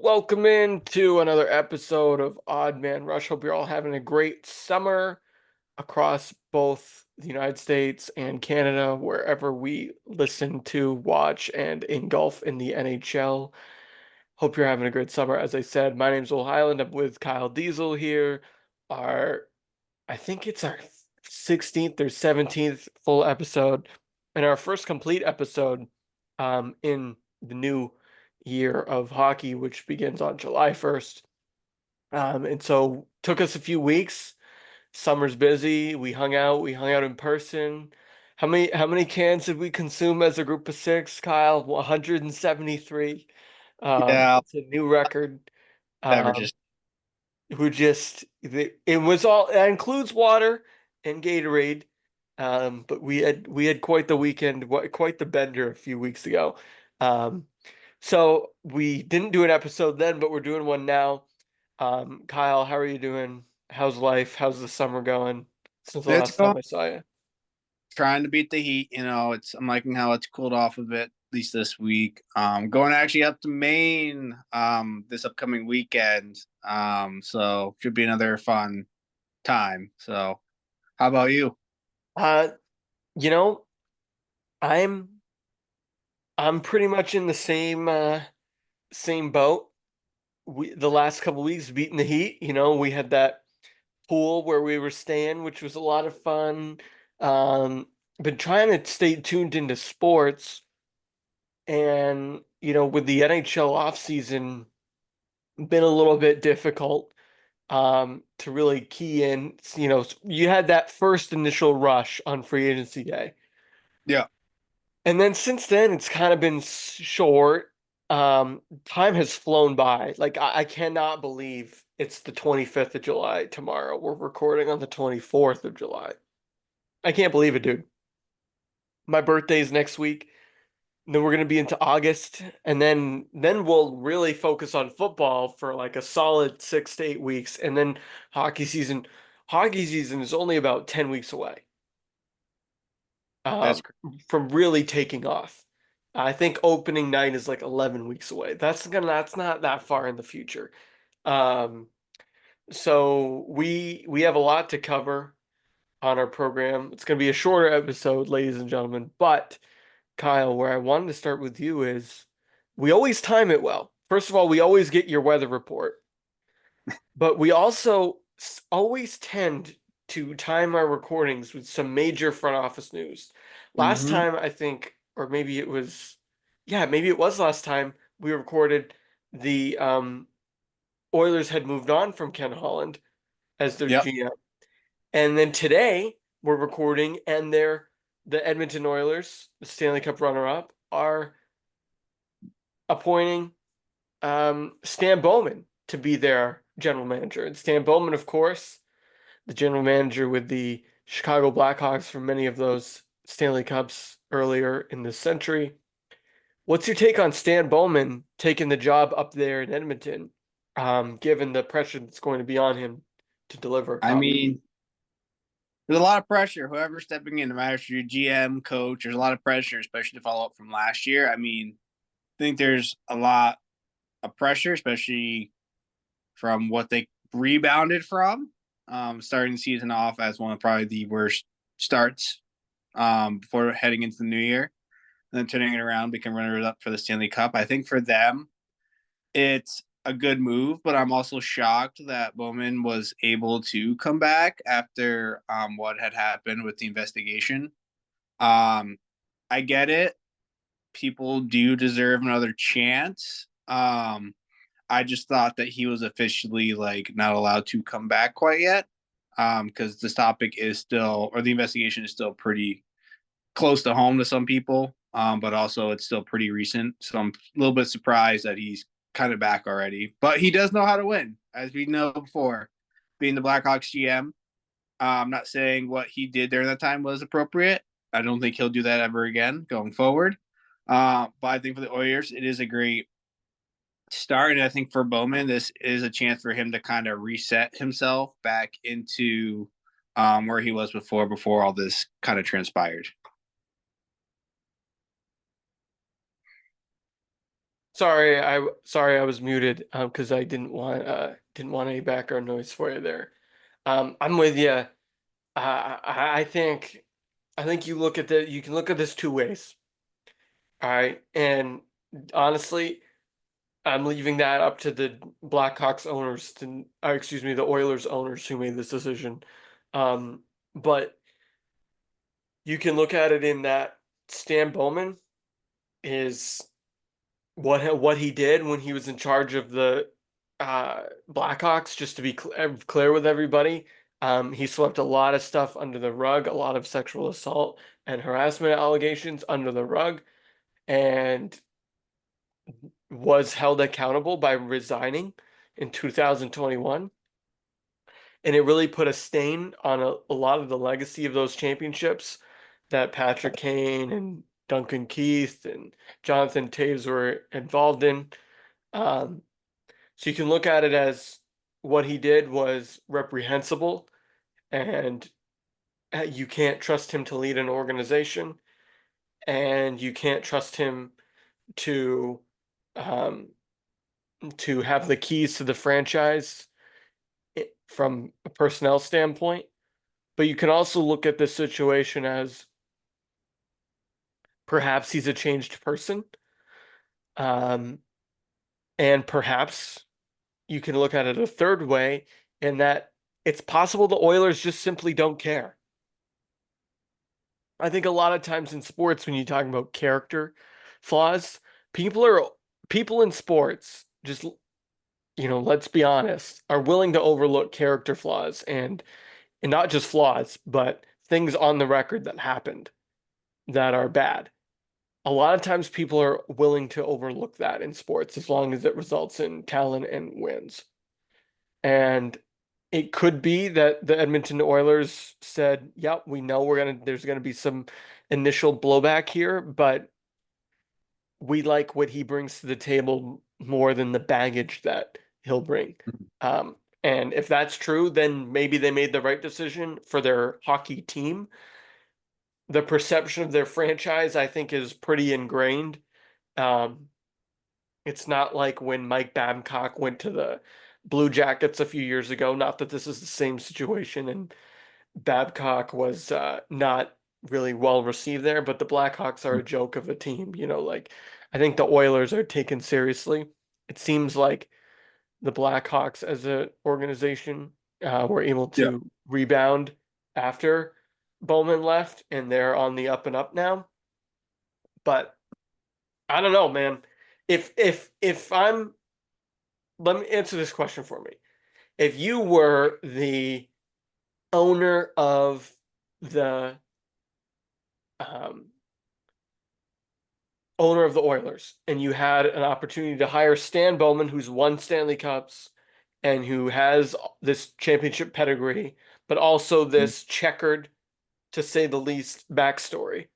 Welcome into another episode of Odd Man Rush. Hope you're all having a great summer across both the United States and Canada, wherever we listen to, watch, and engulf in the NHL. Hope you're having a great summer. As I said, my name's Will Highland. I'm with Kyle Diezel here. Our, I think it's our 16th or 17th full episode, and our first complete episode in the new year of hockey, which begins on July 1st. And so took us a few weeks. Summer's busy. We hung out in person. How many cans did we consume as a group of six, Kyle? 173. Yeah, It's a new record. Um, beverages. it was all that includes water and Gatorade. But we had quite the weekend, quite the bender a few weeks ago. Um, so we didn't do an episode then, but we're doing one now. Kyle, how are you doing? How's life? How's the summer going since the It's last going time I saw you? trying to beat the heat. I'm liking how it's cooled off a bit, at least this week. Going actually up to Maine this upcoming weekend. So should be another fun time. So how about you? Uh, you know, I'm I'm pretty much in the same boat. The last couple weeks beating the heat. We had that pool where we were staying, which was a lot of fun. Been trying to stay tuned into sports, and with the NHL offseason, been a little bit difficult to really key in. You had that first initial rush on free agency day. Yeah, And then since then, it's kind of been short. Time has flown by. Like I cannot believe it's the 25th of July tomorrow. We're recording on the 24th of July. I can't believe it, dude. My birthday's next week. And then we're gonna be into August, and then we'll really focus on football for like a solid 6 to 8 weeks, and then hockey season. Hockey season is only about 10 weeks away that's um, great. from really taking off. I think opening night is like 11 weeks away. That's not that far in the future. Um, so we have a lot to cover on our program. It's going to be a shorter episode, ladies and gentlemen. But Kyle, where I wanted to start with you is we always time it well. First of all, we always get your weather report, but we also always tend to time our recordings with some major front office news. Last Mm-hmm. time, I think, or maybe it was, yeah, maybe it was last time we recorded, the Oilers had moved on from Ken Holland as their Yep. GM. And then today we're recording, and the Edmonton Oilers, the Stanley Cup runner-up, are appointing Stan Bowman to be their general manager. And Stan Bowman, of course, the general manager with the Chicago Blackhawks for many of those Stanley Cups earlier in this century. What's your take on Stan Bowman taking the job up there in Edmonton, given the pressure that's going to be on him to deliver I hockey? mean, there's a lot of pressure. Whoever's stepping in, no matter if you're GM, coach, there's a lot of pressure, especially to follow up from last year. I mean, I think there's a lot of pressure, especially from what they rebounded from, starting the season off as one of probably the worst starts before heading into the new year, and then turning it around, become runners up for the Stanley Cup. I think for them, it's a good move, but I'm also shocked that Bowman was able to come back after what had happened with the investigation. Um, I get it. People do deserve another chance. I just thought that he was officially like not allowed to come back quite yet, because this topic is still, or the investigation is still pretty close to home to some people, but also it's still pretty recent. So I'm a little bit surprised that he's kind of back already. But he does know how to win, as we know before, being the Blackhawks GM. I'm not saying what he did during that time was appropriate. I don't think he'll do that ever again going forward. But I think for the Oilers, it is a great start. And I think for Bowman, this is a chance for him to kind of reset himself back into where he was before all this kind of transpired. Sorry I was muted because I didn't want any background noise for you there. I'm with you. I think you can look at this two ways. All right, and honestly, I'm leaving that up to the Blackhawks owners excuse me, the Oilers owners who made this decision. Um, but you can look at it in that Stan Bowman is what he did when he was in charge of the Blackhawks. Just to be clear with everybody, he swept a lot of stuff under the rug, a lot of sexual assault and harassment allegations under the rug, and was held accountable by resigning in 2021. And it really put a stain on a lot of the legacy of those championships that Patrick Kane and Duncan Keith and Jonathan Toews were involved in. Um, so you can look at it as what he did was reprehensible, and you can't trust him to lead an organization, and you can't trust him to um, to have the keys to the franchise from a personnel standpoint. But you can also look at this situation as perhaps he's a changed person. Um, and perhaps you can look at it a third way in that it's possible the Oilers just simply don't care. I think a lot of times in sports, when you're talking about character flaws, people are people in sports just, let's be honest, are willing to overlook character flaws and not just flaws, but things on the record that happened that are bad. A lot of times people are willing to overlook that in sports as long as it results in talent and wins. And it could be that the Edmonton Oilers said, "Yep, we know there's gonna be some initial blowback here, but we like what he brings to the table more than the baggage that he'll bring." Um, and if that's true, then maybe they made the right decision for their hockey team. The perception of their franchise, I think, is pretty ingrained. Um, it's not like when Mike Babcock went to the Blue Jackets a few years ago. Not that this is the same situation, and Babcock was not really well received there, but the Blackhawks are a joke of a team. Like I think the Oilers are taken seriously. It seems like the Blackhawks as an organization were able Yeah. to rebound after Bowman left, and they're on the up and up now. But I don't know, man. If I'm Let me answer this question for me. If you were the owner of the um, Oilers and you had an opportunity to hire Stan Bowman, who's won Stanley Cups and who has this championship pedigree, but also this checkered, to say the least, backstory,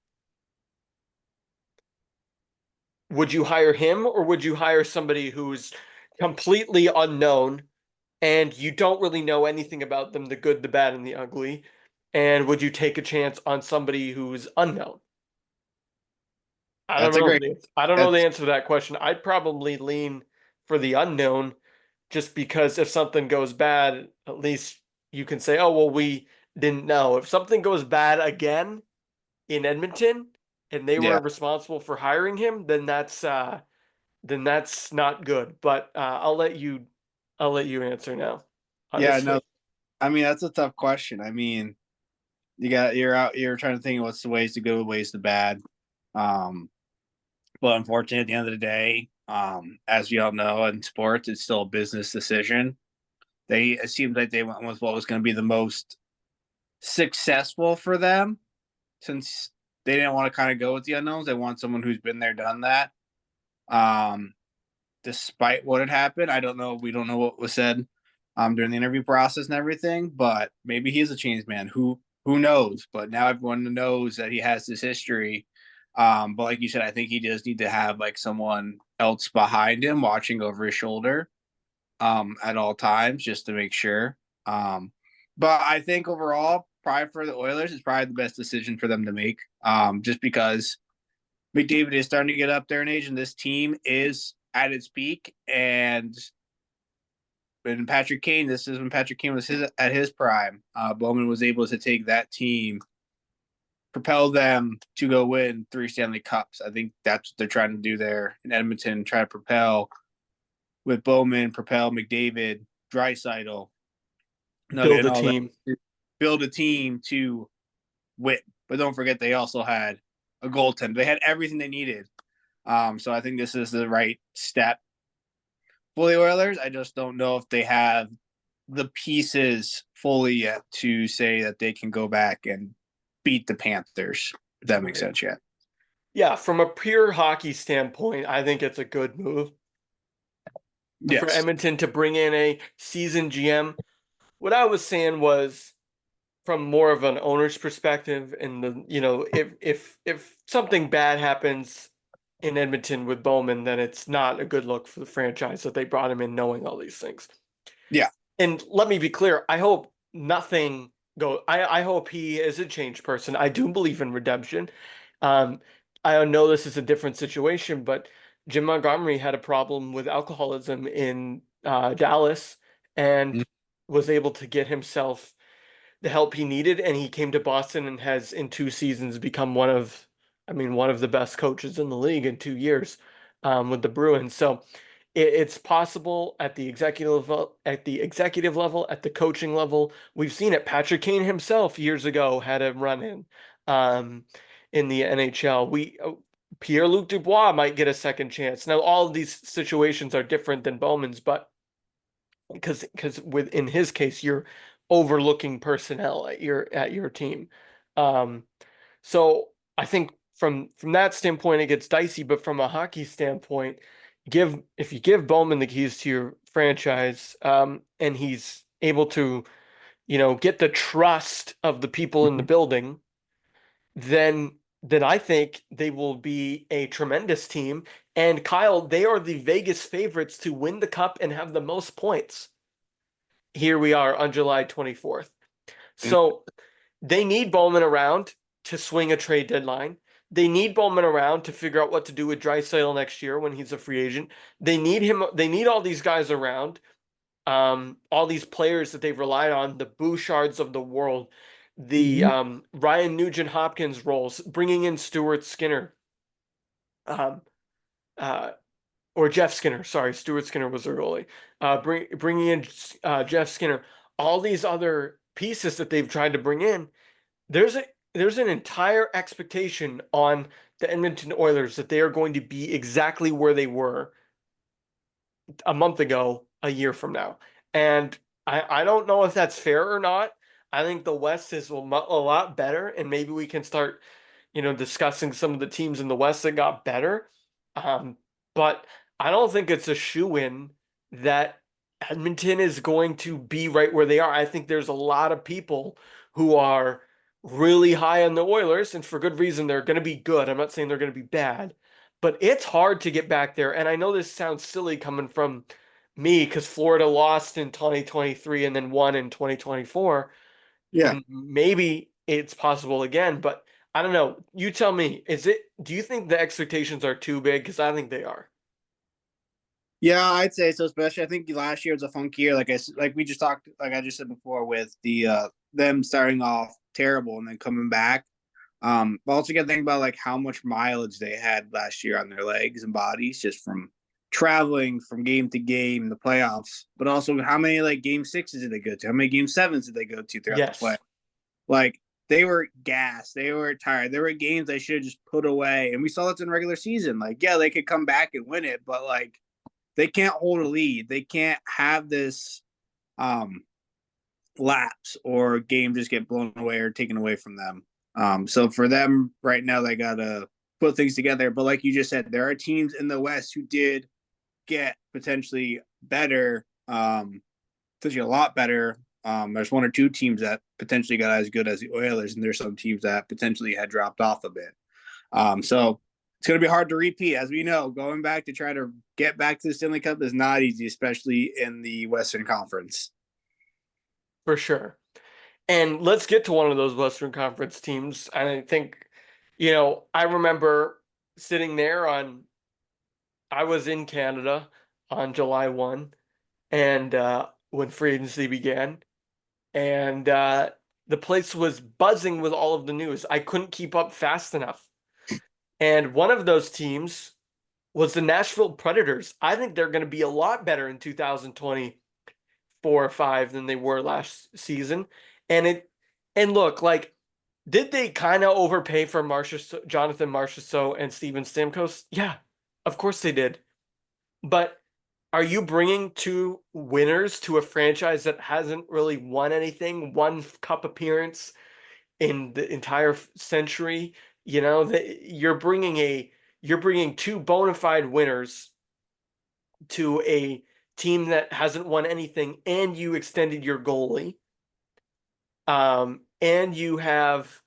would you hire him or would you hire somebody who's completely unknown and you don't really know anything about them, the good, the bad, and the ugly? And would you take a chance on somebody who's unknown? I don't That's a know. great. I don't know the That's answer to that question. I'd probably lean for the unknown just because if something goes bad, at least you can say, oh, well, we didn't know. If something goes bad again in Edmonton and they yeah, were responsible for hiring him, then that's not good. But I'll let you answer now, yeah. No, honestly. I mean that's a tough question. I mean, you're trying to think of what's the ways to good, ways to bad. Um, but unfortunately, at the end of the day, as we all know in sports, it's still a business decision. It seems like they went with what was going to be the most successful for them, since they didn't want to kind of go with the unknowns. They want someone who's been there, done that. Um, Despite what had happened, I don't know. We don't know what was said during the interview process and everything, but maybe he's a changed man. Who knows? But now everyone knows that he has this history. But like you said, I think he does need to have like someone else behind him watching over his shoulder at all times just to make sure. But I think overall, probably for the Oilers, it's probably the best decision for them to make. Just because McDavid is starting to get up there in age, and this team is at its peak, and when Patrick Kane, this is when Patrick Kane was at his prime. Bowman was able to take that team, propel them to go win 3 Stanley Cups. I think that's what they're trying to do there in Edmonton. Try to propel with Bowman, propel McDavid, Dreisaitl, Build Nugget, and a all that. team. Build a team to win. But don't forget, they also had a goaltender. They had everything they needed. So I think this is the right step for the Oilers. I just don't know if they have the pieces fully yet to say that they can go back and beat the Panthers, if that makes Right. sense yet. Yeah, from a pure hockey standpoint, I think it's a good move for Yes. Edmonton to bring in a seasoned GM. What I was saying was from more of an owner's perspective, and if something bad happens in Edmonton with Bowman, then it's not a good look for the franchise that they brought him in knowing all these things. Yeah. And let me be clear, I hope nothing go. I hope he is a changed person. I do believe in redemption. Um, I know this is a different situation, but Jim Montgomery had a problem with alcoholism in Dallas and was able to get himself the help he needed, and he came to Boston and has in 2 seasons become one of the best coaches in the league in 2 years with the Bruins. So it's possible at the executive level, at the coaching level. We've seen it. Patrick Kane himself years ago had a run um, in the NHL. Pierre-Luc Dubois might get a second chance. Now, all of these situations are different than Bowman's, but in his case, you're overlooking personnel at your team. Um, so I think from that standpoint, it gets dicey. But from a hockey standpoint, give if you give Bowman the keys to your franchise, and he's able to, get the trust of the people in the building, then I think they will be a tremendous team. And Kyle, they are the Vegas favorites to win the cup and have the most points. Here we are on July 24th. So they need Bowman around to swing a trade deadline. They need Bowman around to figure out what to do with Draisaitl next year when he's a free agent. They need him. They need all these guys around. All these players that they've relied on, the Bouchards of the world, the Mm-hmm. Ryan Nugent Hopkins roles, bringing in Stuart Skinner, um, uh, or Jeff Skinner. Sorry, Stuart Skinner was their goalie. Bringing in Jeff Skinner. All these other pieces that they've tried to bring in. There's an entire expectation on the Edmonton Oilers that they are going to be exactly where they were a month ago, a year from now. And I don't know if that's fair or not. I think the West is a lot better, and maybe we can start, discussing some of the teams in the West that got better. Um, but I don't think it's a shoe-in that Edmonton is going to be right where they are. I think there's a lot of people who are really high on the Oilers, and for good reason. They're going to be good. I'm not saying they're going to be bad, but it's hard to get back there. And I know this sounds silly coming from me because Florida lost in 2023 and then won in 2024. Yeah. And maybe it's possible again, but I don't know. You tell me, do you think the expectations are too big? Because I think they are. Yeah, I'd say so. Especially, I think last year was a funky year. Like we just talked, like I just said before, with the them starting off terrible and then coming back. But also got to think about like how much mileage they had last year on their legs and bodies just from traveling from game to game in the playoffs. But also, how many like game sixes did they go to? How many game sevens did they go to throughout the play? Yes, Like they were gassed, they were tired. There were games they should have just put away, and we saw this in regular season. Like, yeah, they could come back and win it, but like they can't hold a lead. They can't have this um lapse or game just get blown away or taken away from them. So for them right now, they gotta put things together. But like you just said, there are teams in the West who did get potentially better, potentially a lot better. There's one or two teams that potentially got as good as the Oilers, and there's some teams that potentially had dropped off a bit. So it's going to be hard to repeat, as we know. Going back to try to get back to the Stanley Cup is not easy, especially in the Western Conference. for sure. And let's get to one of those Western Conference teams. And I think, I remember sitting there on I was in Canada on July 1 and when free agency began, and the place was buzzing with all of the news. I couldn't keep up fast enough. And one of those teams was the Nashville Predators. I think they're going to be a lot better in 2024 or 5 than they were last season. And look, like, did they kind of overpay for Jonathan Marchessault and Steven Stamkos? Yeah, of course they did. But are you bringing two winners to a franchise that hasn't really won anything, one cup appearance in the entire century? You know, you're bringing two bona fide winners to a team that hasn't won anything, and you extended your goalie, and you have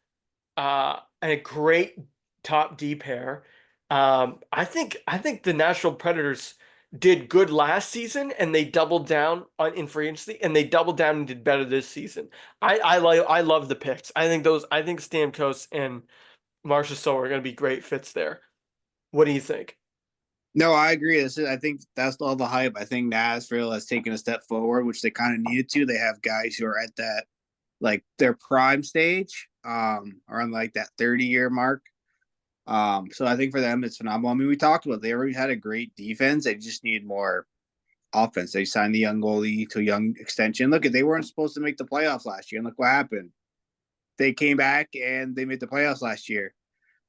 a great top D pair. I think the Nashville Predators did good last season, and they doubled down on in free agency, and they doubled down and did better this season. I love the picks. I think Stamkos and Marchessault are going to be great fits there. What do you think? No, I agree. I think that's all the hype. I think Nashville has taken a step forward, which they kind of needed to. They have guys who are at that like their prime stage, around like that 30-year mark. So I think for them it's phenomenal. I mean, we talked about they already had a great defense. They just need more offense. They signed the young goalie to a young extension. Look, they weren't supposed to make the playoffs last year, and look what happened. They came back and they made the playoffs last year.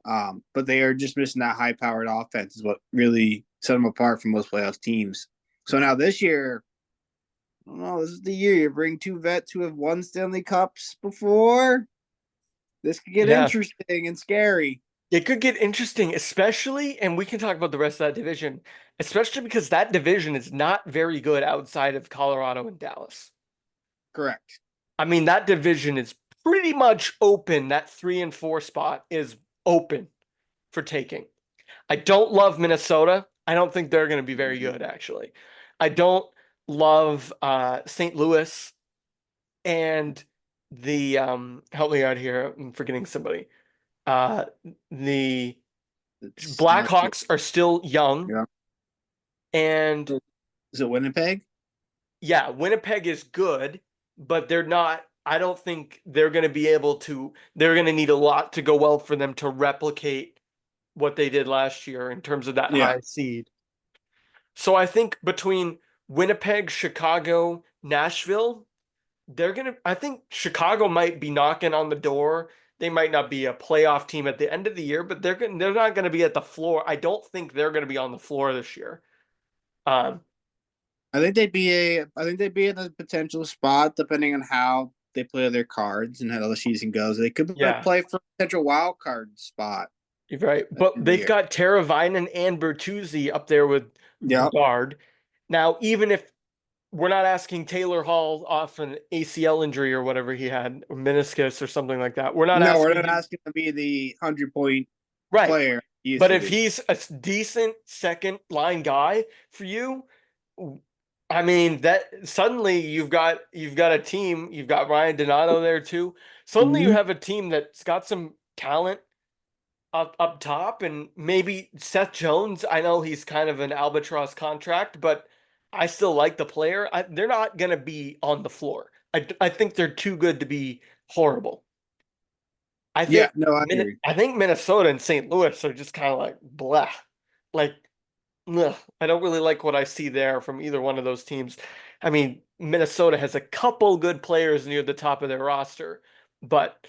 But they are just missing that high powered offense is what really set them apart from most playoff teams. So now this year, I don't know, this is the year you bring two vets who have won Stanley Cups before. This could get Yeah, interesting and scary. it could get interesting, especially, and we can talk about the rest of that division, especially because that division is not very good outside of Colorado and Dallas. Correct. I mean, that division is pretty much open. That 3 and 4 spot is open for taking. I don't love Minnesota. I don't think they're going to be very good, actually. I don't love St. Louis and the help me out here. I'm forgetting somebody. Uh, the It's not. Blackhawks are still young, Yeah. and Is it Winnipeg? yeah, Winnipeg is good, but they're not. I don't think they're going to be able to. They're going to need a lot to go well for them to replicate what they did last year in terms of that Yeah. high seed. So I think between Winnipeg, Chicago, Nashville, I think Chicago might be knocking on the door. They might not be a playoff team at the end of the year, but they're not going to be at the floor. I don't think they're going to be on the floor this year. Um, I think they'd be in a potential spot depending on how they play their cards and how the season goes. They could yeah, play for a potential wild card spot you're right. at But the end of the they've year. got Teravainen and Bertuzzi up there with Yep. Bedard. Now, even if we're not asking Taylor Hall off an ACL injury or whatever he had, or meniscus or something like that, we're not No, we're asking not him. asking to be the 100-point Right. player he used But to if be. he's a decent second line guy for you, I mean that suddenly you've got a team, you've got Ryan Donato there too. Suddenly you Mm-hmm. have a team that's got some talent up top, and maybe Seth Jones. I know he's kind of an albatross contract, but I still like the player. They're not gonna be on the floor. I think they're too good to be horrible. Yeah, no, I agree. I think Minnesota and St. Louis are just kind of like blah. Like, ugh, I don't really like what I see there from either one of those teams. I mean, Minnesota has a couple good players near the top of their roster, but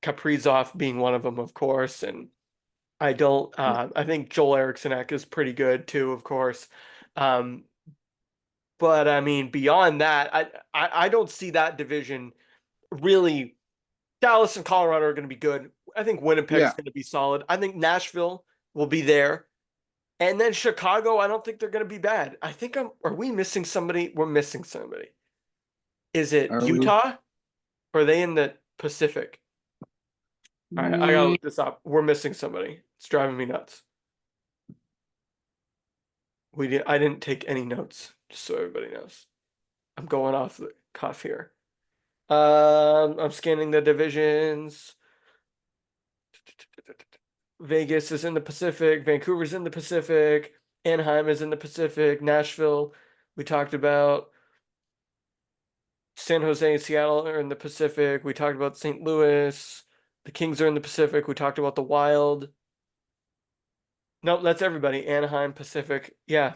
Kaprizov being one of them, of course, and I don't. I think Joel Eriksson is pretty good too, of course. Um, but I mean, beyond that, I don't see that division really. Dallas and Colorado are going to be good. I think Winnipeg's Yeah. going to be solid. I think Nashville will be there. And then Chicago, I don't think they're going to be bad. Are we missing somebody? We're missing somebody. Is it Are we? Utah? Or are they in the Pacific? All right, I gotta Mm, look this up. We're missing somebody. It's driving me nuts. I didn't take any notes, just so everybody knows. I'm going off the cuff here. I'm scanning the divisions. Vegas is in the Pacific. Vancouver's in the Pacific. Anaheim is in the Pacific. Nashville, we talked about. San Jose and Seattle are in the Pacific. We talked about St. Louis. The Kings are in the Pacific. We talked about the Wild. Nope, that's everybody. Anaheim, Pacific. Yeah.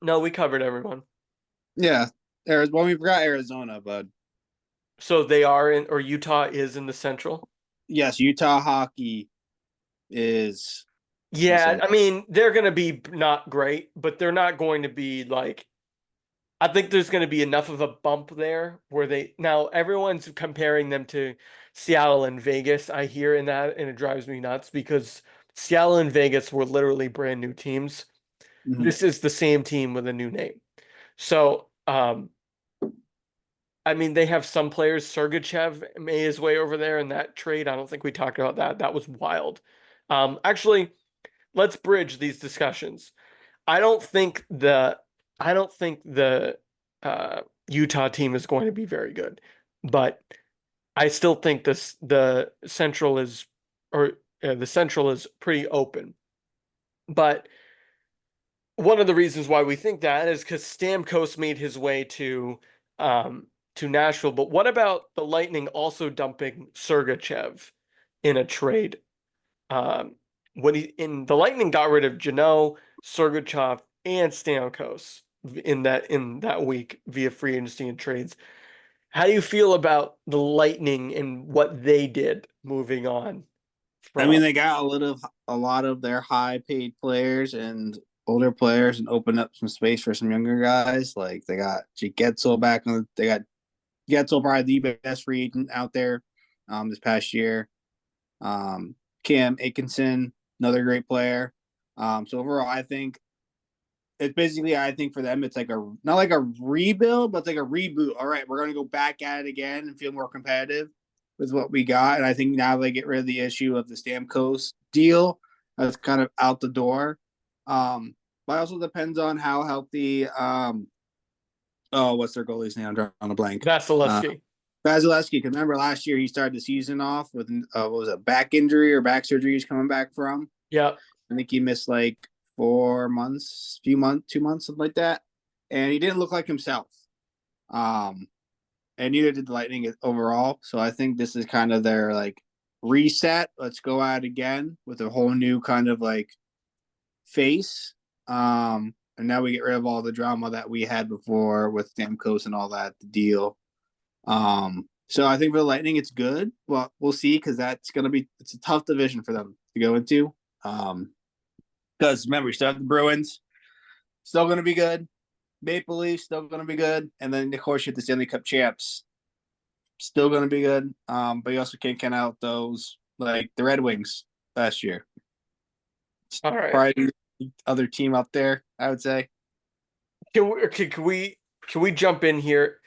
No, we covered everyone. Yeah. Well, we forgot Arizona, but So they are in, or Utah is in the Central. yes, Utah hockey is in the Yeah, center. I mean, they're going to be not great, but they're not going to be like, I think there's going to be enough of a bump there where now everyone's comparing them to Seattle and Vegas. I hear in that, and it drives me nuts because Seattle and Vegas were literally brand new teams. Mhm. This is the same team with a new name. So, I mean, they have some players. Sergachev made his way over there in that trade. I don't think we talked about that. That was wild. Actually, let's bridge these discussions. I don't think the I don't think the Utah team is going to be very good, but I still think the Central is pretty open. But one of the reasons why we think that is because Stamkos made his way to Nashville. But what about the Lightning also dumping Sergachev in a trade? Um, when he in the Lightning got rid of Janot, Sergachev, and Stamkos in that week via free agency and trades. How do you feel about the Lightning and what they did moving on I mean, from? they got a lot of their high paid players and older players and opened up some space for some younger guys. Like they got Jake Getzel back on. They got Getzel, probably the best free agent out there this past year. Cam Atkinson, another great player. So overall, I think it's basically, I think for them, it's like not like a rebuild, but it's like a reboot. All right, we're going to go back at it again and feel more competitive with what we got. And I think now they get rid of the issue of the Stamkos deal. That's kind of out the door. But it also depends on how healthy. Oh, what's their goalie's name? I'm drawing a blank. Uh, Vasilevsky? Vasilevsky. Because remember last year he started the season off with what was it, back injury or back surgery he's coming back from. Yeah. I think he missed like 4 months, few months, 2 months, something like that. And he didn't look like himself. Um, and neither did the Lightning overall. So I think this is kind of their like reset. Let's go at it again with a whole new kind of like face. And now we get rid of all the drama that we had before with Stamkos and all that, the deal. So I think for the Lightning, it's good. Well, we'll see because it's a tough division for them to go into. Because remember, we still have the Bruins, still going to be good. Maple Leafs, still going to be good. And then, of course, you have the Stanley Cup champs, still going to be good. But you also can't count out those, like the Red Wings last year. All right. Probably the other team up there, I would say. Can we jump in here?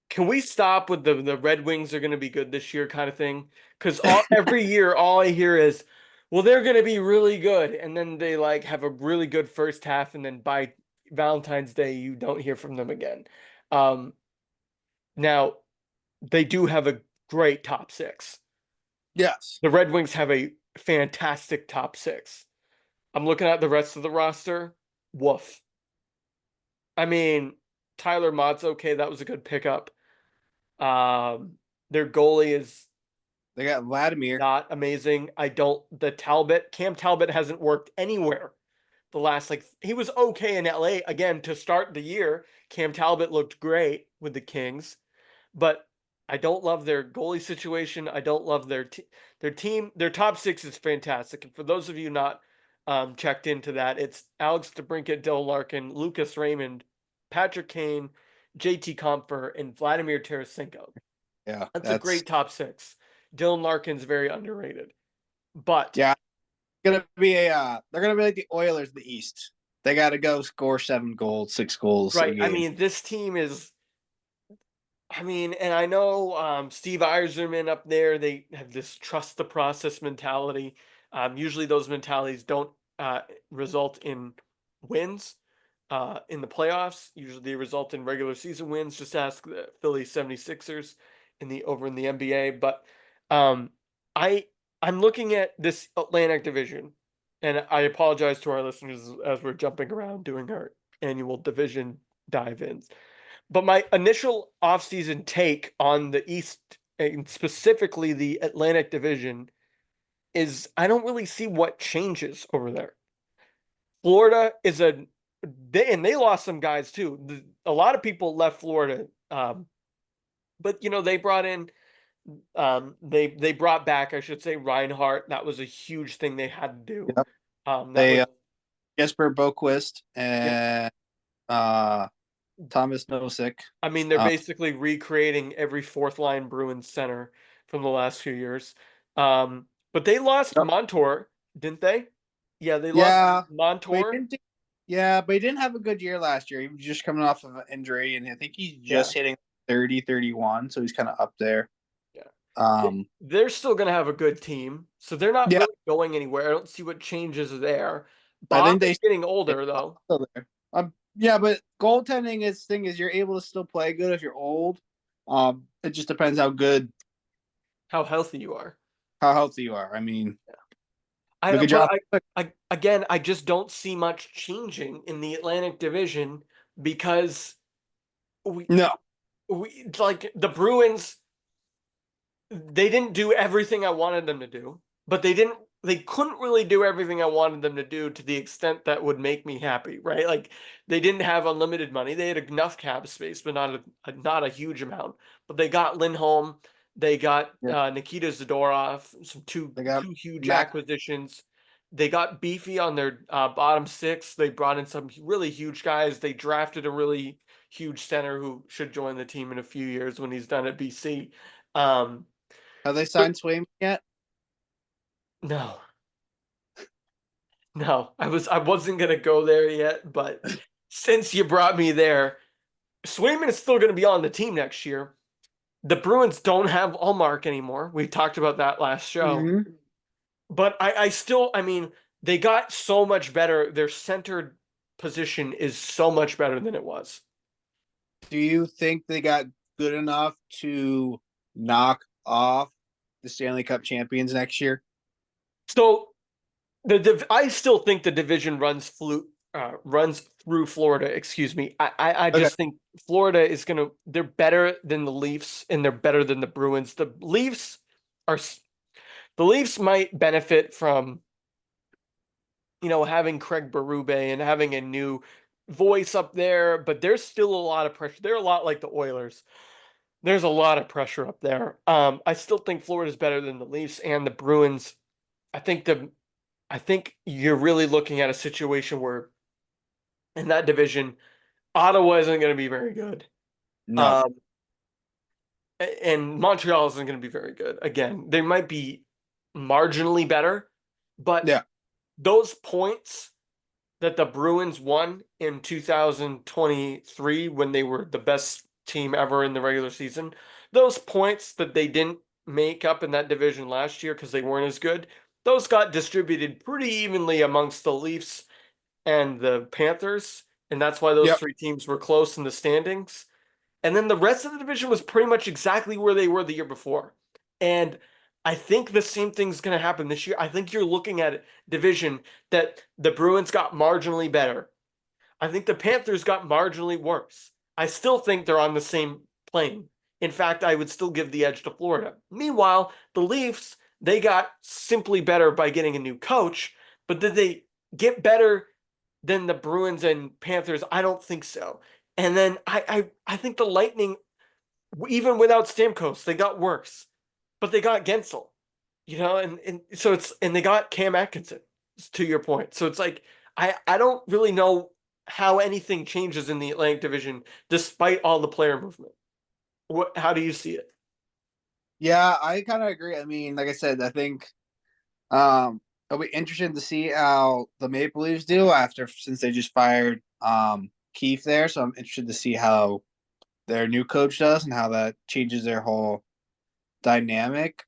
Can we stop with the Red Wings are going to be good this year kind of thing? Because every year, all I hear is, well, they're going to be really good, and then they like have a really good first half, and then by Valentine's Day, you don't hear from them again. Um, Now they do have a great top six. Yes. The Red Wings have a fantastic top six. I'm looking at the rest of the roster. Woof. I mean, Tyler Mott's okay. That was a good pickup. Their goalie is They got Vladimir. not amazing. Cam Talbot hasn't worked anywhere the last like he was okay in LA again to start the year. Cam Talbot looked great with the Kings, but I don't love their goalie situation. I don't love their team. Their top six is fantastic. And for those of you not checked into that, it's Alex DeBrincat, Dylan Larkin, Lucas Raymond, Patrick Kane, JT Compher, and Vladimir Tarasenko. Yeah, That's a that's great top six. Dylan Larkin's very underrated. But yeah. They're gonna be like the Oilers of the East. They got to go score 7 goals, 6 goals a right, I game. mean, this team is and I know Steve Yzerman up there, they have this trust the process mentality. Usually those mentalities don't result in wins in the playoffs. Usually they result in regular season wins. Just ask the Philly 76ers in the NBA. But um, I I'm looking at this Atlantic division and I apologize to our listeners as we're jumping around doing our annual division dive-ins. But my initial offseason take on the East, and specifically the Atlantic Division, is I don't really see what changes over there. Florida is and they lost some guys too. A lot of people left Florida, but they brought in they brought back, I should say, Reinhardt. That was a huge thing they had to do. Yep. That They was Jesper Boquist Yep. and uh, Thomas Nosek. I mean, they're Uh, basically recreating every fourth line Bruins center from the last few years. But they lost yep. Montour, didn't they? Yeah, they lost Yeah, but he Montour. didn't. Yeah, but he didn't have a good year last year. He was just coming off of an injury, and I think he's Yeah, just hitting 30, 31, so he's kind of up there. yeah. Um, They're still going to have a good team, so they're not yeah, really going anywhere. I don't see what changes there. I Bob think is they getting older, though. still there. Yeah, but goaltending is thing is you're able to still play good if you're old. It just depends how good, How healthy you are. how healthy you are. I mean, look I at but John. I again I just don't see much changing in the Atlantic Division because we No, we like the Bruins, they didn't do everything I wanted them to do, but they couldn't really do everything I wanted them to do to the extent that would make me happy, right? Like they didn't have unlimited money. They had enough cap space, but not a huge amount. But they got Lindholm, they got yeah, Nikita Zadorov, some two they got two huge Mac. acquisitions. They got beefy on their bottom six. They brought in some really huge guys. They drafted a really huge center who should join the team in a few years when he's done at BC. Um, Have they but signed Swayman yet? no, no, I wasn't gonna go there yet, but since you brought me there, Swayman is still gonna be on the team next year. The Bruins don't have Allmark anymore. We talked about that last show. Mm-hmm. But I still, I mean, they got so much better. Their centered position is so much better than it was. Do you think they got good enough to knock off the Stanley Cup champions next year? So I still think the division runs through Florida. Excuse me. I Okay. just think Florida is gonna. They're better than the Leafs and they're better than the Bruins. Are the Leafs might benefit from having Craig Berube and having a new voice up there, but there's still a lot of pressure. They're a lot like the Oilers. There's a lot of pressure up there. I still think Florida's better than the Leafs and the Bruins. I think the I think you're really looking at a situation where in that division, Ottawa isn't going to be very good. No. Um, and Montreal isn't going to be very good. Again, they might be marginally better, but Yeah. those points that the Bruins won in 2023 when they were the best team ever in the regular season, those points that they didn't make up in that division last year because they weren't as good, those got distributed pretty evenly amongst the Leafs and the Panthers, and that's why those Yep. three teams were close in the standings. And then the rest of the division was pretty much exactly where they were the year before. And I think the same thing's going to happen this year. I think you're looking at a division that the Bruins got marginally better. I think the Panthers got marginally worse. I still think they're on the same plane. In fact, I would still give the edge to Florida. Meanwhile, the Leafs, they got simply better by getting a new coach, but did they get better than the Bruins and Panthers? I don't think so. And then I think the Lightning, even without Stamkos, they got worse, but they got Gensel, and so and they got Cam Atkinson. To your point, so it's like I don't really know how anything changes in the Atlantic Division despite all the player movement. How do you see it? Yeah, I kind of agree. I mean, like I said, I think it'll be interesting to see how the Maple Leafs do after since they just fired Keefe there. So I'm interested to see how their new coach does and how that changes their whole dynamic.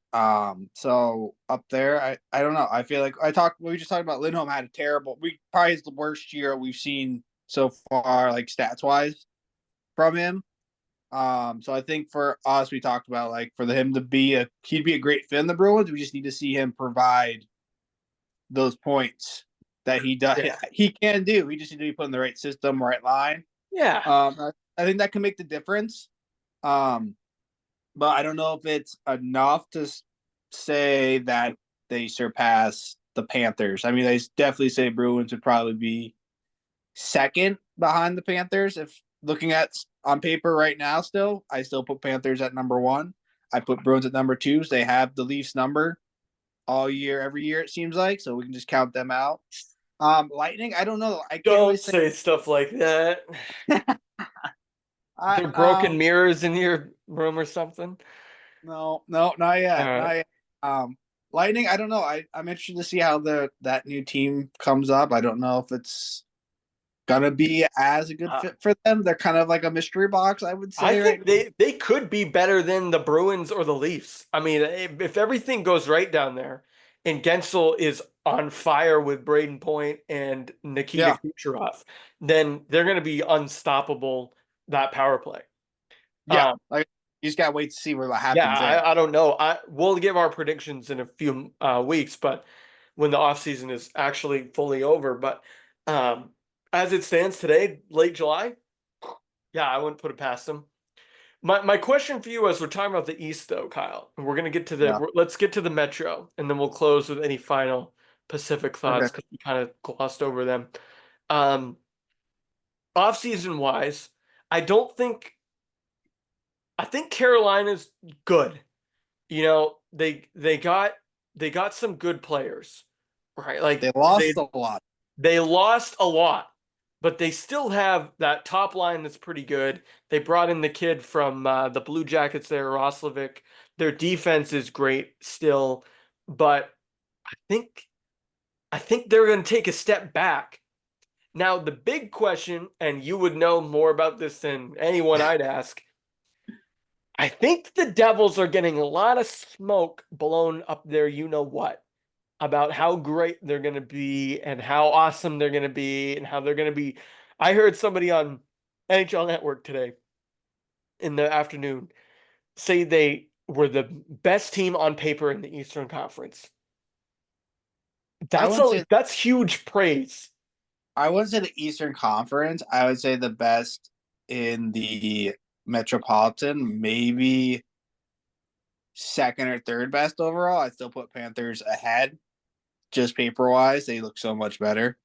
So up there, I don't know. I feel like we just talked about Lindholm had a terrible probably is the worst year we've seen so far, like stats wise from him. So I think for us, we talked about like for him to he'd be a great fit in the Bruins. We just need to see him provide those points that he does. Yeah. He can do. He just needs to be put in the right system, right line. Yeah. I think that can make the difference. Um, but I don't know if it's enough to say that they surpass the Panthers. I mean, I definitely say Bruins would probably be second behind the Panthers. If looking at on paper right now, I still put Panthers at number one. I put Bruins at number two. So they have the Leafs number all year, every year it seems like. So we can just count them out. Lightning, I don't know. I can't really Don't say. say stuff like that. I They're broken mirrors in your room or something. No, no, not All yet, right. not yet. Lightning, I don't know. I'm interested to see how that new team comes up. I don't know if it's gonna be as a good Uh, fit for them. They're kind of like a mystery box, I would I say, right think they could be better than the Bruins or the Leafs. I mean, if everything goes right down there, and Gensel is on fire with Braden Point and Nikita Yeah, Kucherov, then they're going to be unstoppable. That power play. yeah. Um, Like you just gotta wait to see what yeah, happens there. I don't know. We'll give our predictions in a few weeks, but when the offseason is actually fully over. But um, as it stands today, late July, yeah, I wouldn't put it past them. My question for you as we're talking about the East though, Kyle, and we're gonna get to Yeah. let's get to the Metro, and then we'll close with any final Pacific Okay. thoughts because we kind of glossed over them. Um, Off-season wise, I don't think I think Carolina's good. You know, they got some good players, right? They Like lost a lot. they lost a lot, but they still have that top line that's pretty good. They brought in the kid from the Blue Jackets there, Roslovic. Their defense is great still, but I think I think they're going to take a step back. Now, the big question, and you would know more about this than anyone I'd ask, I think the Devils are getting a lot of smoke blown up there, you know what, about how great they're going to be and how awesome they're going to be and how they're going to be. I heard somebody on NHL Network today in the afternoon say they were the best team on paper in the Eastern Conference. I wouldn't say That's huge praise. I wouldn't say the Eastern Conference. I would say the best in the Metropolitan, maybe second or third best overall. I still put Panthers ahead, just paper wise. They look so much better.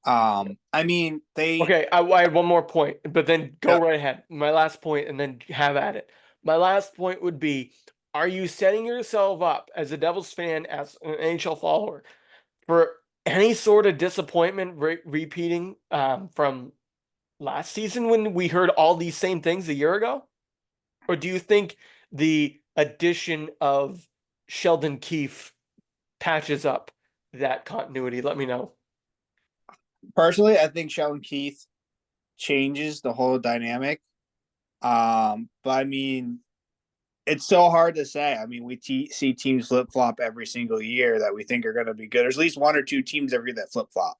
I mean, they. Okay, I had one more point, but then go Yep. right ahead. My last point, and then have at it. My last point would be: are you setting yourself up as a Devils fan, as an NHL follower, for any sort of disappointment repeating from last season when we heard all these same things a year ago? Or do you think the addition of Sheldon Keefe patches up that continuity? Let me know. Personally, I think Sheldon Keith changes the whole dynamic. But I mean, it's so hard to say. I mean, we see teams flip flop every single year that we think are going to be good. There's at least one or two teams every year that flip flop.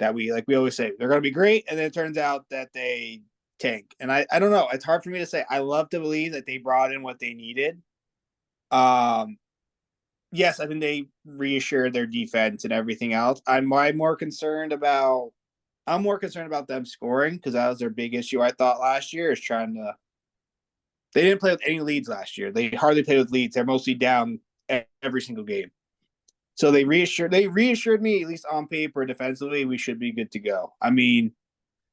That we always say they're going to be great, and then it turns out that they tank. And I don't know. It's hard for me to say. I love to believe that they brought in what they needed. Um, yes, I think they reassured their defense and everything else. I'm more concerned about them scoring because that was their big issue. I thought last year is trying to. They didn't play with any leads last year. They hardly played with leads. They're mostly down every single game. So they reassured me, at least on paper, defensively, we should be good to go. I mean,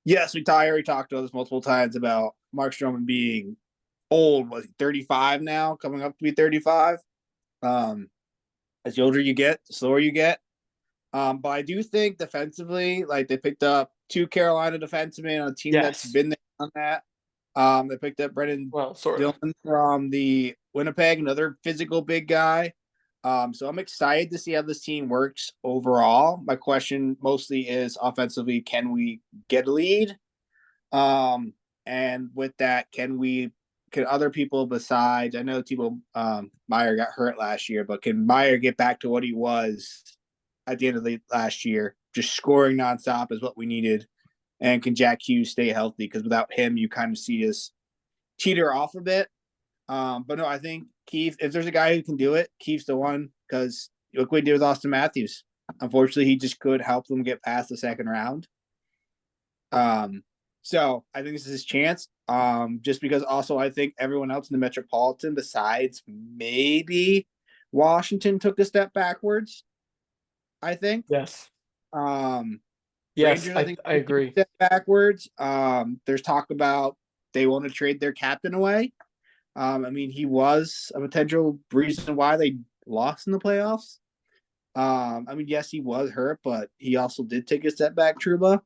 yes, we already talked about this multiple times about Mark Stroman being old. Was he 35 now, coming up to be 35? Um, as the older you get, the slower you get. But I do think defensively, like they picked up two Carolina defensemen on a team that's Yes. been there on that. They picked up Brendan Well, sort of. Dillon from the Winnipeg, another physical big guy. So I'm excited to see how this team works overall. My question mostly is offensively, can we get a lead? And with that, can other people besides I know Timo Meyer got hurt last year, but can Meyer get back to what he was at the end of the last year? Just scoring nonstop is what we needed. And can Jack Hughes stay healthy? Because without him, you kind of see us teeter off a bit. But no, I think Keith, if there's a guy who can do it, Keith's the one because look what we did with Austin Matthews. Unfortunately, he just could help them get past the second round. Um, so I think this is his chance. Just because also I think everyone else in the Metropolitan, besides maybe Washington, took a step backwards. I think. Yes. Um, Yes, Rangers, I I think, I took a agree. step backwards. There's talk about they want to trade their captain away. I mean, he was a potential reason why they lost in the playoffs. I mean, yes, he was hurt, but he also did take a step back, Truba.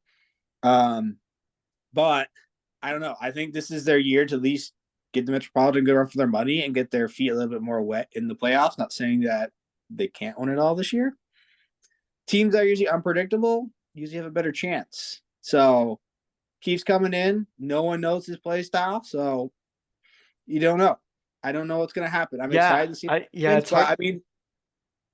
Um, but I don't know. I think this is their year to at least get the Metropolitan a good run for their money and get their feet a little bit more wet in the playoffs. Not saying that they can't win it all this year. Teams that are usually unpredictable usually have a better chance. So keeps coming in. No one knows his play style, so you don't know. I don't know what's going to happen. I'm Yeah, excited to see yeah, wins, it's but hard. I mean,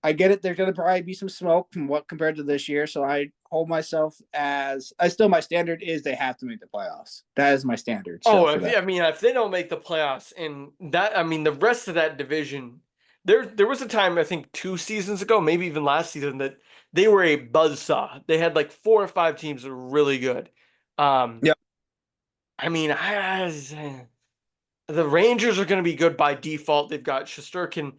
I get it. There's going to probably be some smoke from what compared to this year. So I hold myself as I still my standard is they have to make the playoffs. That is my standard still Oh, for that. I mean, if they don't make the playoffs, and that, I mean, the rest of that division, there was a time, I think 2 seasons ago, maybe even last season, that they were a buzzsaw. They had like 4 or 5 teams that were really good. Um, Yep. I mean, the Rangers are going to be good by default. They've got Shesterkin.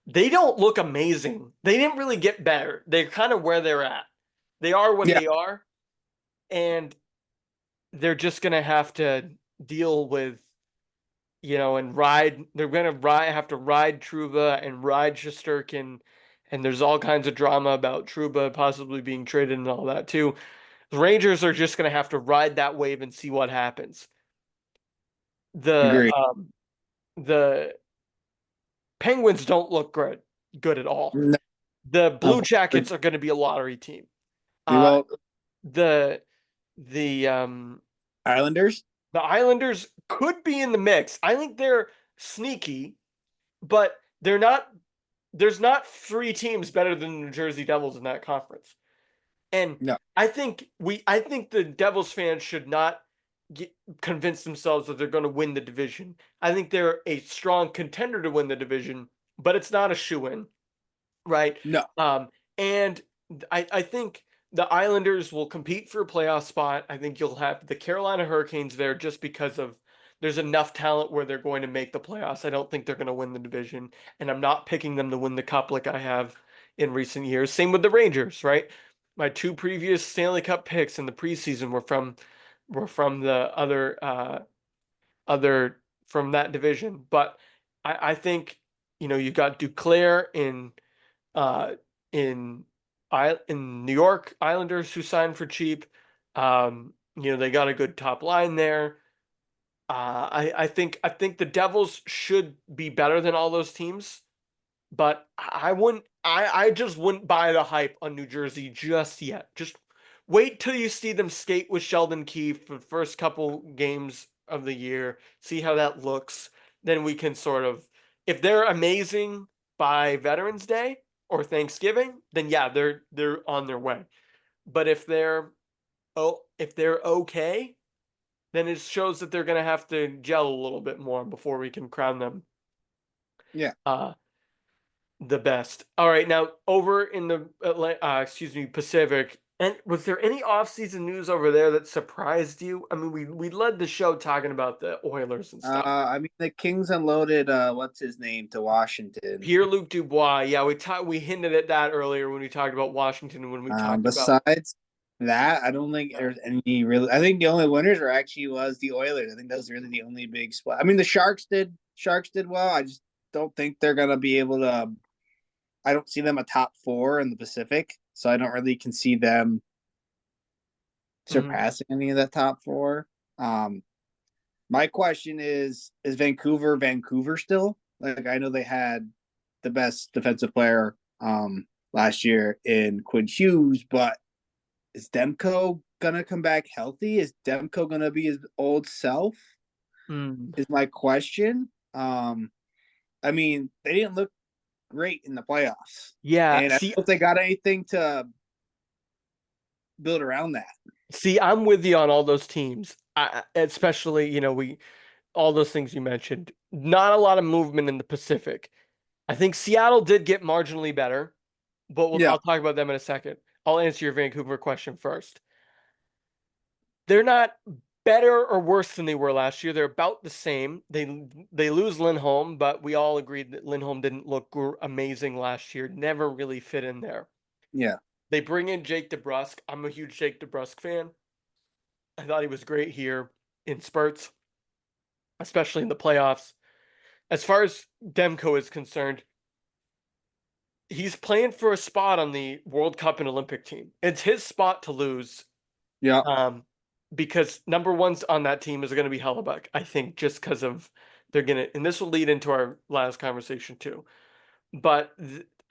They don't look amazing. They didn't really get better. They're kind of where they're at. They are what Yeah. they are, and they're just going to have to deal with, and ride. They're gonna have to ride Truba and ride Shesterkin, and there's all kinds of drama about Truba possibly being traded and all that too. The Rangers are just gonna have to ride that wave and see what happens. The Agree. the Penguins don't look good at all. No, The Blue unfortunately, Jackets are gonna be a lottery team. Uh, well, the the um Islanders. the Islanders could be in the mix. I think they're sneaky, but they're not. There's not 3 teams better than the New Jersey Devils in that conference. And No, I think the Devils fans should not get, convince themselves that they're going to win the division. I think they're a strong contender to win the division, but it's not a shoe-in, right? no, And I think the Islanders will compete for a playoff spot. I think you'll have the Carolina Hurricanes there just because of there's enough talent where they're going to make the playoffs. I don't think they're going to win the division, and I'm not picking them to win the cup like I have in recent years. Same with the Rangers, right? My 2 previous Stanley Cup picks in the preseason were from the other from that division. But I think you've got Duclair uh, in in New York Islanders who signed for cheap. They got a good top line there. I think the Devils should be better than all those teams, but I wouldn't. I just wouldn't buy the hype on New Jersey just yet. Just wait till you see them skate with Sheldon Keefe for the first couple games of the year. See how that looks. Then we can sort of, if they're amazing by Veterans Day or Thanksgiving, then yeah, they're on their way. But if they're okay, then it shows that they're gonna have to gel a little bit more before we can crown them yeah. uh the best. All right, now over in the Pacific. And was there any off-season news over there that surprised you? I mean, we led the show talking about the Oilers and stuff. I mean, the Kings unloaded what's his name to Washington. Pierre-Luc Dubois. Yeah, we hinted at that earlier when we talked about Washington and when we talked about. Besides that, I don't think there's any really. I think the only winners were actually was the Oilers. I think that was really the only big spot. I mean, the Sharks did. Sharks did well. I just don't think they're gonna be able to. I don't see them a top four in the Pacific, so I don't really can see them Mhm. surpassing any of that top four. Um, my question is Vancouver still? Like I know they had the best defensive player last year in Quinn Hughes, but is Demko gonna come back healthy? Is Demko gonna be his old self? Mm. Is my question. I mean, they didn't look great in the playoffs. Yeah, And I don't know if they got anything to build around that. I'm with you on all those teams. Especially, we all those things you mentioned. Not a lot of movement in the Pacific. I think Seattle did get marginally better. but Yeah. I'll talk about them in a second. I'll answer your Vancouver question first. They're not better or worse than they were last year. They're about the same. They lose Lindholm, but we all agreed that Lindholm didn't look amazing last year. Never really fit in there. Yeah. They bring in Jake DeBrusk. I'm a huge Jake DeBrusk fan. I thought he was great here in spurts, especially in the playoffs. As far as Demko is concerned, he's playing for a spot on the World Cup and Olympic team. It's his spot to lose, Yeah. um, because number one's on that team is going to be Hellebuck. I think just because of they're gonna, and this will lead into our last conversation too. But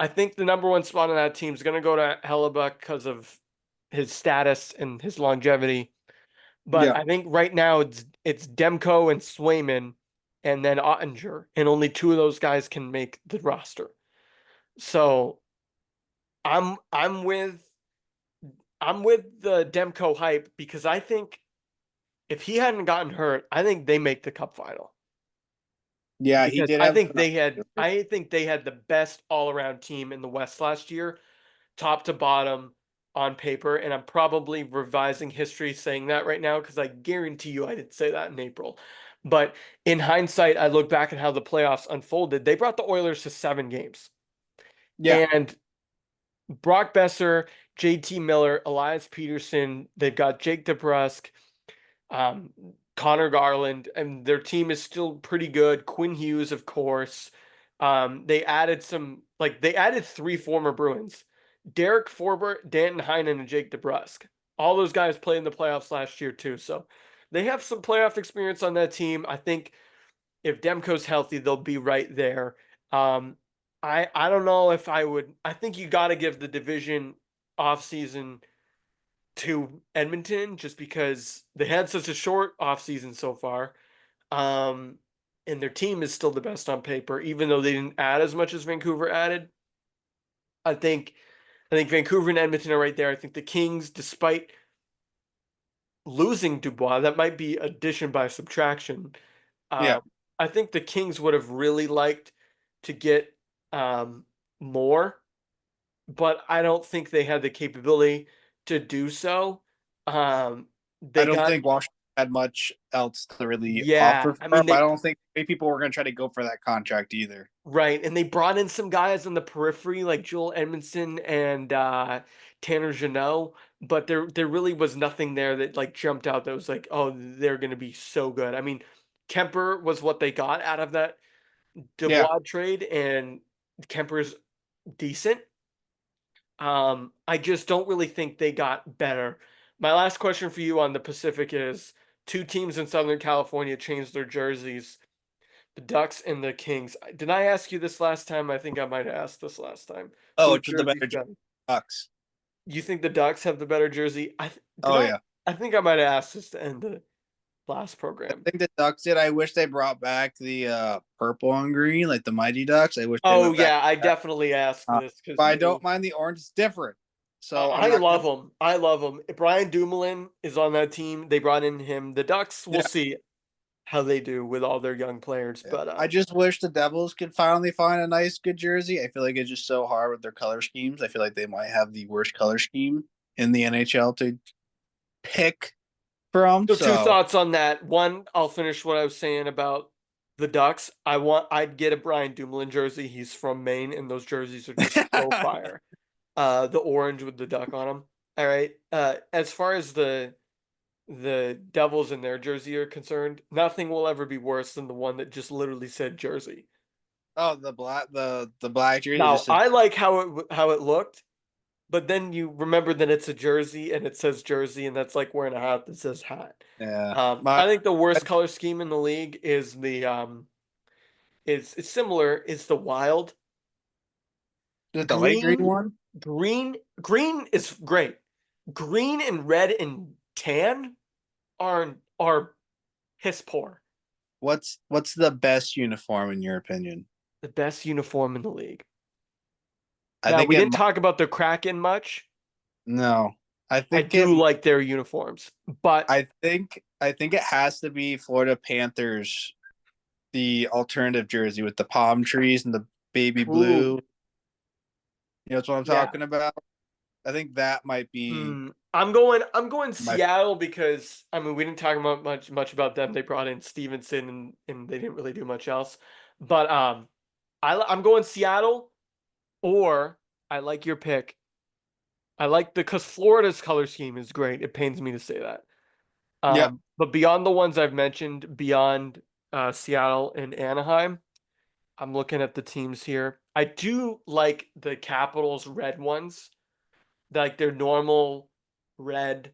I think the number one spot on that team is going to go to Hellebuck because of his status and his longevity. But Yeah. I think right now it's Demko and Swayman, and then Ottinger, and only two of those guys can make the roster. So I'm with the Demko hype because I think if he hadn't gotten hurt, I think they make the cup final. Yeah. He Because did have. I think they had the best all-around team in the West last year, top to bottom on paper, and I'm probably revising history saying that right now because I guarantee you I didn't say that in April. But in hindsight, I look back at how the playoffs unfolded. They brought the Oilers to 7 games. Yeah. And Brock Besser, JT Miller, Elias Peterson, they've got Jake DeBrusk, um, Connor Garland, and their team is still pretty good. Quinn Hughes, of course. They added they added 3 former Bruins. Derek Forbort, Danton Heinen, and Jake DeBrusk. All those guys played in the playoffs last year too. So they have some playoff experience on that team. I think if Demko's healthy, they'll be right there. Um, I don't know if I would. I think you got to give the division offseason to Edmonton just because they had such a short offseason so far. Um, and their team is still the best on paper, even though they didn't add as much as Vancouver added. I think I think Vancouver and Edmonton are right there. I think the Kings, despite losing Dubois, that might be addition by subtraction. Yeah. Um, I think the Kings would have really liked to get um, more, but I don't think they had the capability to do so. Um, I they don't got think Washington had much else to really Yeah, offer I for mean it, but I they don't think many people were going to try to go for that contract either. right, and they brought in some guys on the periphery like Joel Edmondson and Tanner Jeannot, but there really was nothing there that like jumped out that was like, oh, they're going to be so good. I mean, Kemper was what they got out of that Yeah. Dubois trade, and Kemper's decent. I just don't really think they got better. My last question for you on the Pacific is two teams in Southern California changed their jerseys, the Ducks and the Kings. Did I ask you this last time? I think I might have asked this last time. Oh, Whose which is the jersey's better better? Bucks. You think the Ducks have the better jersey? Did Oh I? yeah. I think I might have asked this to end the last I program. think the Ducks did. I wish they brought back the purple and green, like the Mighty Ducks. I wish they Oh went back yeah, to I that. definitely asked Uh, this because but I you. don't mind the orange. It's different. So I'm I not gonna. love him. I love him. Brian Dumoulin is on that team. They brought in him. The Ducks, we'll Yeah. see how they do with all their young players. Yeah. But I just wish the Devils could finally find a nice, good jersey. I feel like it's just so hard with their color schemes. I feel like they might have the worst color scheme in the NHL to pick from. so two So thoughts on that. One, I'll finish what I was saying about the Ducks. I'd get a Brian Dumoulin jersey. He's from Maine, and those jerseys are just so fire. The orange with the duck on them. All right. As far as the Devils and their jersey are concerned, nothing will ever be worse than the one that just literally said jersey. oh, the black jersey Now, just said I like how it looked, but then you remember that it's a jersey and it says jersey, and that's like wearing a hat that says hat. yeah. My I think the worst color scheme in the league is the it's similar. It's the wild is it the light green green. one? Green is great. Green and red and tan are piss poor. What's the best uniform in your opinion? The best uniform in the league. I Now think we it. didn't talk about the Kraken much. No, I I think it. do like their uniforms, but I think it has to be Florida Panthers, the alternative jersey with the palm trees and the baby ooh, blue. That's what I'm Yeah. talking about. I think that might be I'm going my Seattle because I mean we didn't talk about much about them. They brought in Stevenson and they didn't really do much else. But I'm going Seattle or I like your pick. I like because Florida's color scheme is great. It pains me to say that. yep. But beyond the ones I've mentioned, beyond Seattle and Anaheim, I'm looking at the teams here. I do like the Capitals red ones, like their normal red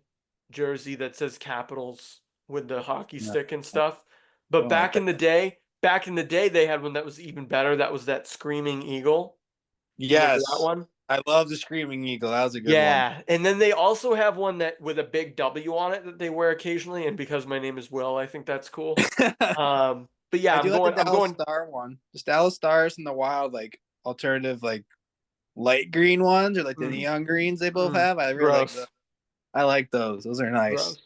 jersey that says Capitals with the hockey No, stick and I stuff. But don't like that. back in the day, they had one that was even better. That was that Screaming Eagle. Do you remember that Yes, one? I love the Screaming Eagle. That was a good one. Yeah, and then they also have one that with a big W on it that they wear occasionally, and because my name is Will, I think that's cool. But yeah, I do like the I'm Dallas going, Star one. Just Dallas Stars in the wild, like alternative, like light green ones or like the mm, neon greens they both mm, have. I really like those. gross, I like those. Those are nice. gross.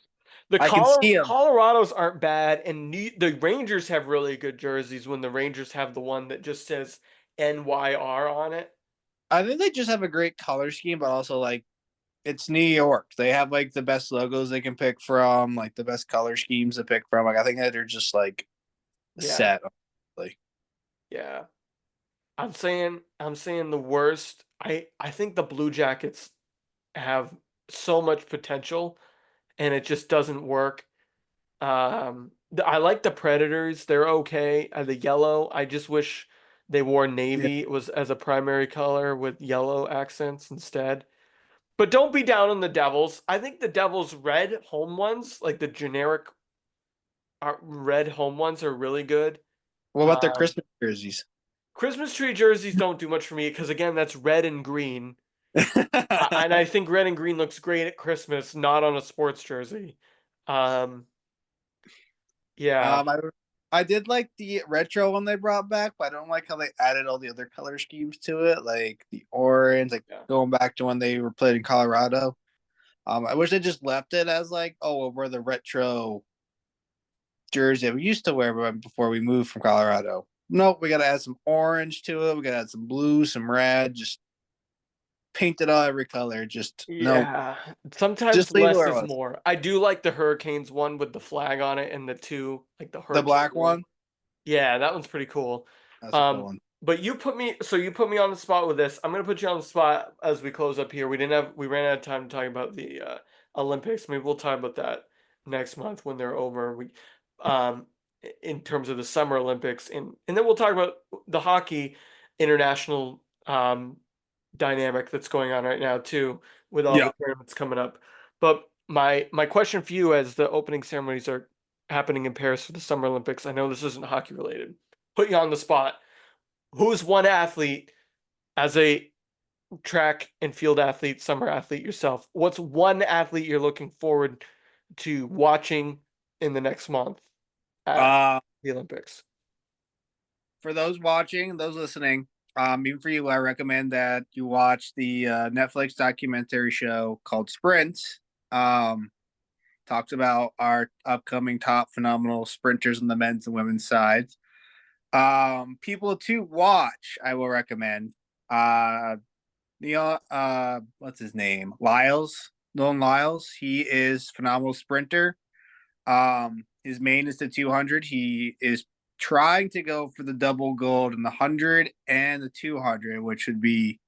The I can see them. Colorados aren't bad, and the Rangers have really good jerseys when the Rangers have the one that just says NYR on it. I think they just have a great color scheme, but also like it's New York. They have like the best logos they can pick from, like the best color schemes to pick from. Like I think that they're just like Yeah, set. Like yeah. I'm saying the worst. I think the Blue Jackets have so much potential and it just doesn't work. I like the Predators. They're okay. The yellow, I just wish they wore yeah. navy was as a primary color with yellow accents instead. But don't be down on the Devils. I think the Devils red home ones, like the generic red home ones are really good. What about their Um, Christmas jerseys? Christmas tree jerseys don't do much for me because again, that's red and green. And I think red and green looks great at Christmas, not on a sports jersey. Um, yeah. Um, I I did like the retro one they brought back, but I don't like how they added all the other color schemes to it, like the orange, like Yeah. going back to when they were played in Colorado. I wish they just left it as like, oh, well, we're the retro jersey we used to wear before we moved from Colorado. Nope, we got to add some orange to it. We got to add some blue, some red, just paint it all every color. Just nope, Yeah, sometimes just leave it less where it is was. more. I do like the Hurricanes one with the flag on it and the two, like the The hurricane black one. one, Yeah, that one's pretty cool. that's a cool Um, one. but you put me on the spot with this. I'm gonna put you on the spot as we close up here. We ran out of time to talk about the Olympics. Maybe we'll talk about that next month when they're over. Um, in terms of the Summer Olympics, and then we'll talk about the hockey international dynamic that's going on right now too, with all Yeah. the tournaments coming up. But my question for you, as the opening ceremonies are happening in Paris for the Summer Olympics, I know this isn't hockey related. Put you on the spot. Who's one athlete as a track and field athlete, summer athlete yourself? What's one athlete you're looking forward to watching in the next month at Uh, the Olympics? for those watching, those listening, even for you, I recommend that you watch the Netflix documentary show called Sprint. Um, Talks about our upcoming top phenomenal sprinters on the men's and women's sides. People to watch, I will recommend. What's his name? Lyles, Nolan Lyles. He is phenomenal sprinter. His main is the 200. He is trying to go for the double gold in the 100 and the 200, which would be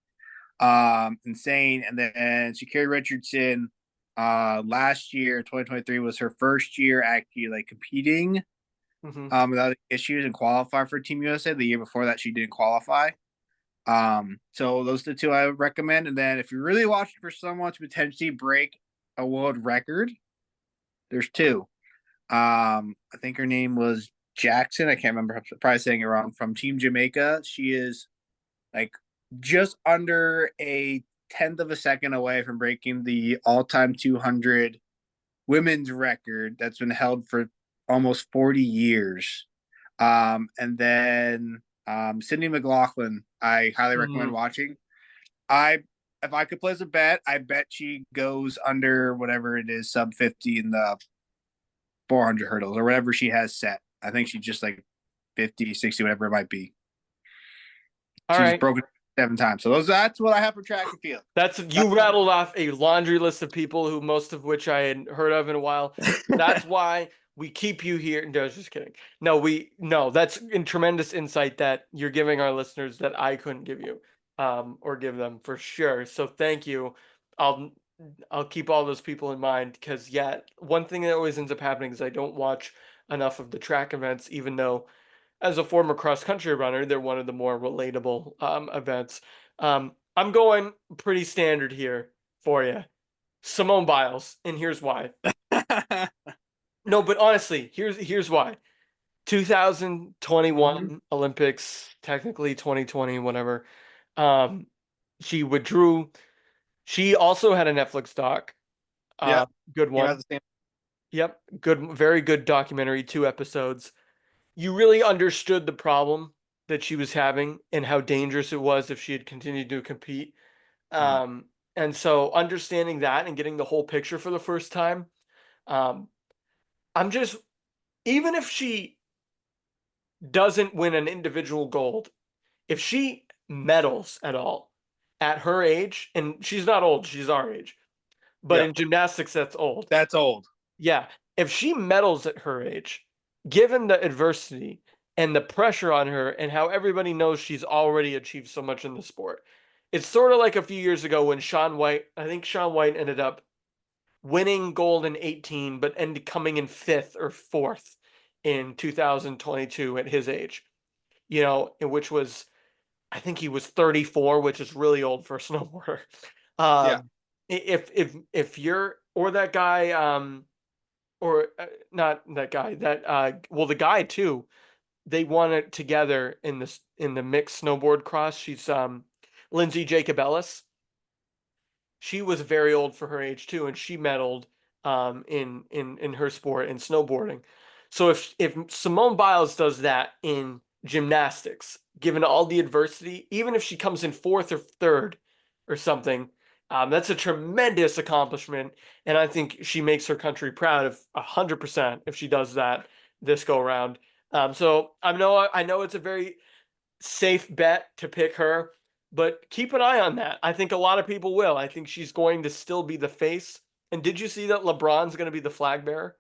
insane. And then Shakira Richardson, last year, 2023 was her first year actually like competing Hmm. without issues and qualify for Team USA. The year before that, she didn't qualify. So those are the two I would recommend. And then if you're really watching for someone to potentially break a world record, there's two. I think her name was Jackson. I can't remember. I'm probably saying it wrong. From Team Jamaica. She is like just under a tenth of a second away from breaking the all-time 200 women's record that's been held for almost 40 years. And then Sydney McLaughlin, I highly recommend Hmm. watching. I If I could place a bet, I bet she goes under whatever it is, sub 50 in the 400 hurdles or whatever she has set. I think she just like 50, 60, whatever it might be. All She just right. broke it 7 times. So that's what I have for track and field. That's you rattled off a laundry list of people who most of which I had heard of in a while. That's why we keep you here. No, I was just kidding. No, that's in tremendous insight that you're giving our listeners that I couldn't give you, or give them for sure. So thank you. I'll I'll keep all those people in mind because yeah, one thing that always ends up happening is I don't watch enough of the track events, even though as a former cross country runner, they're one of the more relatable events. I'm going pretty standard here for you. Simone Biles, and here's why. No, but honestly, here's why. Mhm. 2021 Olympics, technically 2020, whatever. Um, she withdrew. She also had a Netflix doc. Yeah, Good came out one. the same. Yep, good, very good documentary. 2 episodes. You really understood the problem that she was having and how dangerous it was if she had continued to compete. Mhm. And so understanding that and getting the whole picture for the first time, um, I'm just, even if she doesn't win an individual gold, if she medals at all at her age, and she's not old, she's our age, but Yeah, in gymnastics, that's old. that's old. Yeah, if she medals at her age, given the adversity and the pressure on her and how everybody knows she's already achieved so much in the sport, it's sort of like a few years ago when I think Shaun White ended up winning gold in 18, but ended coming in fifth or fourth in 2022 at his age, which was, I think he was 34, which is really old for a snowboarder. Yeah, If you're, or that guy, or not that guy that well, the guy too, they won it together in the mixed snowboard cross. She's Lindsay Jacob Ellis. She was very old for her age too, and she medaled in her sport in snowboarding. So if Simone Biles does that in gymnastics, given all the adversity, even if she comes in fourth or third or something, that's a tremendous accomplishment, and I think she makes her country proud of 100% if she does that this go around. So I know it's a very safe bet to pick her, but keep an eye on that. I think a lot of people will. I think she's going to still be the face. And did you see that LeBron's going to be the flag bearer?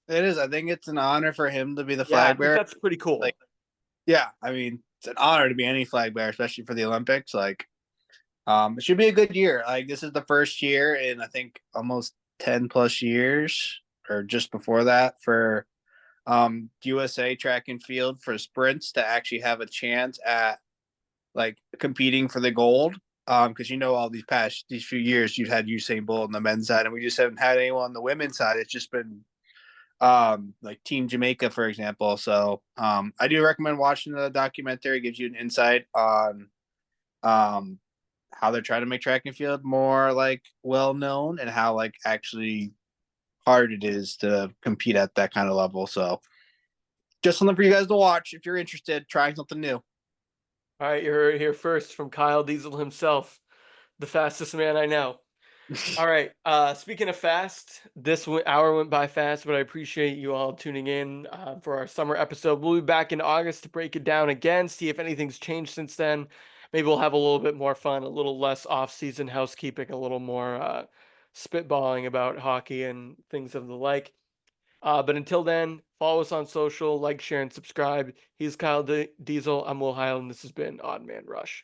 it is. I think it's an honor for him to be the Yeah, I flag think bearer. that's pretty Like, cool. yeah, I mean, it's an honor to be any flag bearer, especially for the Olympics. Like, it should be a good year. Like, this is the first year in I think almost 10 plus years, or just before that, for USA track and field for sprints to actually have a chance at like competing for the gold. Because all these few years you've had Usain Bolt on the men's side, and we just haven't had anyone on the women's side. It's just been like Team Jamaica, for example. So I do recommend watching the documentary. It gives you an insight on um how they're trying to make track and field more like well known, and how like actually hard it is to compete at that kind of level. So just something for you guys to watch if you're interested, trying something new. All right, you heard it here first from Kyle Diesel himself, the fastest man I know. All right. Speaking of fast, hour went by fast, but I appreciate you all tuning in for our summer episode. We'll be back in August to break it down again, see if anything's changed since then. Maybe we'll have a little bit more fun, a little less off-season housekeeping, a little more spitballing about hockey and things of the like. But until then, follow us on social, like, share, and subscribe. He's Kyle Diesel. I'm Will Heil, and this has been Odd Man Rush.